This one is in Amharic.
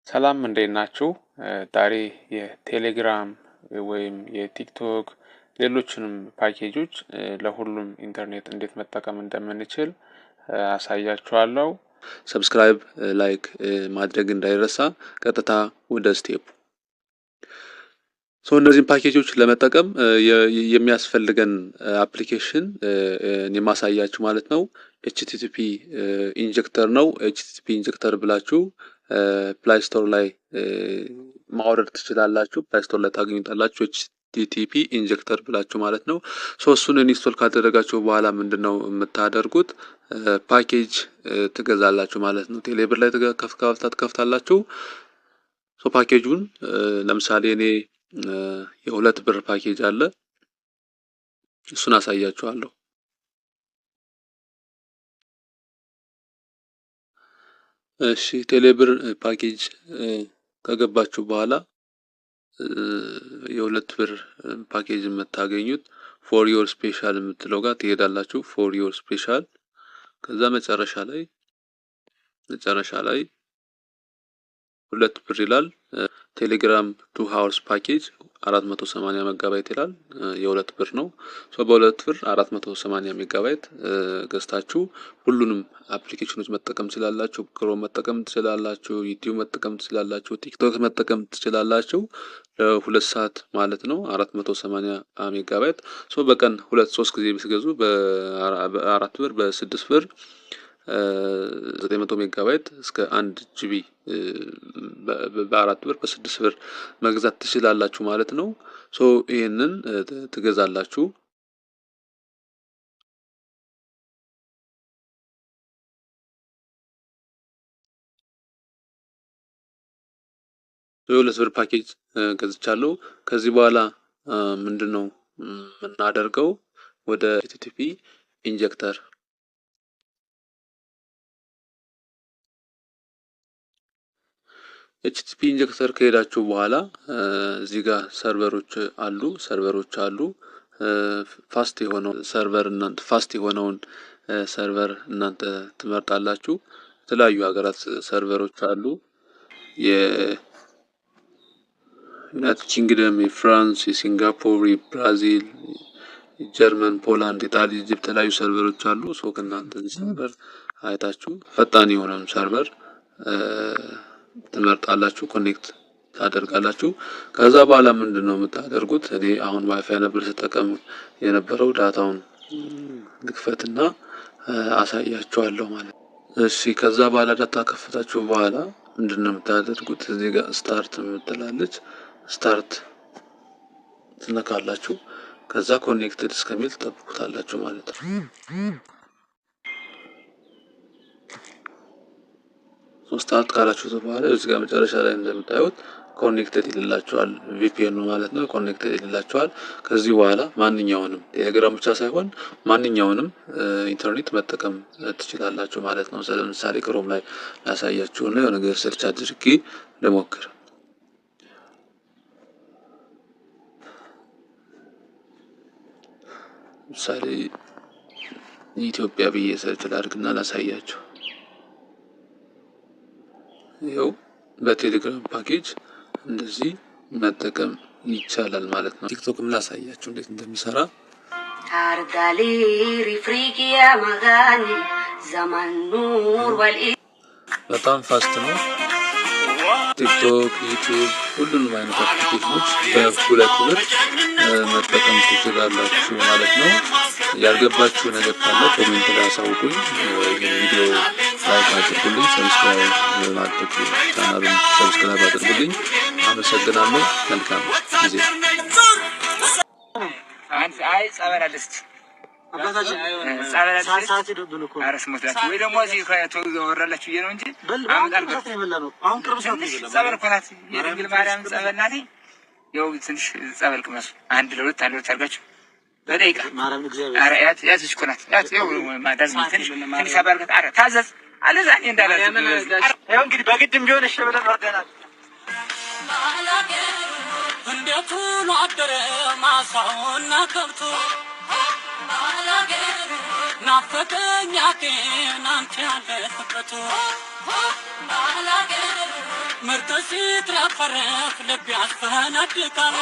ሰላም እንዴት ናችሁ? ዛሬ የቴሌግራም ወይም የቲክቶክ ሌሎችንም ፓኬጆች ለሁሉም ኢንተርኔት እንዴት መጠቀም እንደምንችል አሳያችኋለሁ። ሰብስክራይብ ላይክ ማድረግ እንዳይረሳ። ቀጥታ ወደ ስቴፕ እነዚህን ፓኬጆች ለመጠቀም የሚያስፈልገን አፕሊኬሽን የማሳያችሁ ማለት ነው ኤችቲቲፒ ኢንጀክተር ነው። ኤችቲቲፒ ኢንጀክተር ብላችሁ ፕላይ ስቶር ላይ ማውረድ ትችላላችሁ። ፕላይ ስቶር ላይ ታገኙታላችሁ። ኤችቲቲፒ ኢንጀክተር ብላችሁ ማለት ነው። እሱን ኢንስቶል ካደረጋችሁ በኋላ ምንድነው የምታደርጉት? ፓኬጅ ትገዛላችሁ ማለት ነው። ቴሌብር ላይ ትከፍታላችሁ። ፓኬጁን ለምሳሌ እኔ የሁለት ብር ፓኬጅ አለ፣ እሱን አሳያችኋለሁ። እሺ ቴሌብር ፓኬጅ ከገባችሁ በኋላ የሁለት ብር ፓኬጅ የምታገኙት ፎር ዮር ስፔሻል የምትለው ጋር ትሄዳላችሁ። ፎር ዮር ስፔሻል ከዛ መጨረሻ ላይ ሁለት ብር ይላል። ቴሌግራም 2 ሃወርስ ፓኬጅ 480 ሜጋባይት ይላል። የሁለት ብር ነው። በሁለት ብር 480 ሜጋባይት ገዝታችሁ ሁሉንም አፕሊኬሽኖች መጠቀም ትችላላችሁ። ክሮም መጠቀም ትችላላችሁ፣ ዩቲዩብ መጠቀም ትችላላችሁ፣ ቲክቶክ መጠቀም ትችላላችሁ። ለሁለት ሰዓት ማለት ነው 480 ሜጋባይት። በቀን 2-3 ጊዜ ብትገዙ በ4 ብር በ6 ብር 900 ሜጋባይት እስከ 1 ጂቢ በ4 ብር በ6 ብር መግዛት ትችላላችሁ ማለት ነው። ይሄንን ትገዛላችሁ። የሁለት ብር ፓኬጅ ገዝቻለሁ። ከዚህ በኋላ ምንድነው የምናደርገው? ወደ ኤችቲቲፒ ኢንጀክተር ኤችቲቲፒ ኢንጀክተር ከሄዳችሁ በኋላ እዚህ ጋር ሰርቨሮች አሉ። ፋስት የሆነውን ሰርቨር እናንተ ትመርጣላችሁ። የተለያዩ ሀገራት ሰርቨሮች አሉ። የዩናይትድ ኪንግደም፣ የፍራንስ፣ የሲንጋፖር፣ የብራዚል፣ ጀርመን፣ ፖላንድ፣ ኢጣሊ፣ ኢጅፕት የተለያዩ ሰርቨሮች አሉ። ከእናንተ ሰርቨር አይታችሁ ፈጣን የሆነውን ሰርቨር ትመርጣላችሁ፣ ኮኔክት ታደርጋላችሁ። ከዛ በኋላ ምንድነው የምታደርጉት? እኔ አሁን ዋይፋይ ነበር ተጠቀም የነበረው። ዳታውን ልክፈትና አሳያችኋለሁ ማለት ነው። እሺ ከዛ በኋላ ዳታ ከፈታችሁ በኋላ ምንድነው የምታደርጉት? እዚህ ጋር ስታርት የምትላለች ስታርት ትነካላችሁ። ከዛ ኮኔክትድ እስከሚል ተጠብቁታላችሁ ማለት ነው። ስታርት ካላችሁት በኋላ እዚህ ጋር መጨረሻ ላይ እንደምታዩት ኮኔክትድ ይላችኋል። ቪፒኤን ነው ማለት ነው። ኮኔክትድ ይላችኋል። ከዚህ በኋላ ማንኛውንም ቴሌግራም ብቻ ሳይሆን ማንኛውንም ኢንተርኔት መጠቀም ትችላላችሁ ማለት ነው። ለምሳሌ ክሮም ላይ ላሳያችሁና የሆነ ነገር ሰርች አድርጌ ልሞክር። ለምሳሌ ኢትዮጵያ ብዬ ሰርች ላድርግና ላሳያችሁ። ይኸው በቴሌግራም ፓኬጅ እንደዚህ መጠቀም ይቻላል ማለት ነው። ቲክቶክም ላሳያችሁ እንዴት እንደሚሰራ። ታርዳሊ ሪፍሪኪያ ማጋኒ ዘማን ኑር ወልኢ በጣም ፋስት ነው። ቲክቶክ፣ ዩቲዩብ ሁሉንም አይነት አፕሊኬሽኖች በሁለት ብር መጠቀም ትችላላችሁ ማለት ነው። ያልገባችሁ ነገር ካለ ኮሜንት ላይ አሳውቁኝ። ይሄን ቪዲዮ ላይክ አድርጉልኝ፣ ሰብስክራይብ ማድረግ ቻናሉን ሰብስክራይብ አድርጉልኝ። አመሰግናለሁ። መልካም ጊዜ። አይ ጸበላለች ሳሳት ይዱብን እኮ አረስሞታት ወይ ደግሞ እዚህ ወራላችሁ ይሄ ነው እንጂ አሁን ቅርብ ሰዓት ይበላል። ጸበል እኮ ናት የድንግል ማርያም ጸበል ናት። ያው ትንሽ ጸበል ቅመሱ አንድ ለሁለት አድርጋችሁ በደቂቃ ማርያም እግዚአብሔር አረ ያት እኮ ናት። ያው ማዳዝ ትንሽ አባርከት አረ ታዘዝ አለዛ እኔ እንዳላዝ ያው እንግዲህ በግድም ቢሆን እሺ ብለን ወርደናል። እንዴት ነው አደረ ማሳውና ከብቱ ናፈቀኝ ያቴን አንቺ ያለህበት ምርጥ ሲትረፈረፍ ልብ ያስፈነድቃል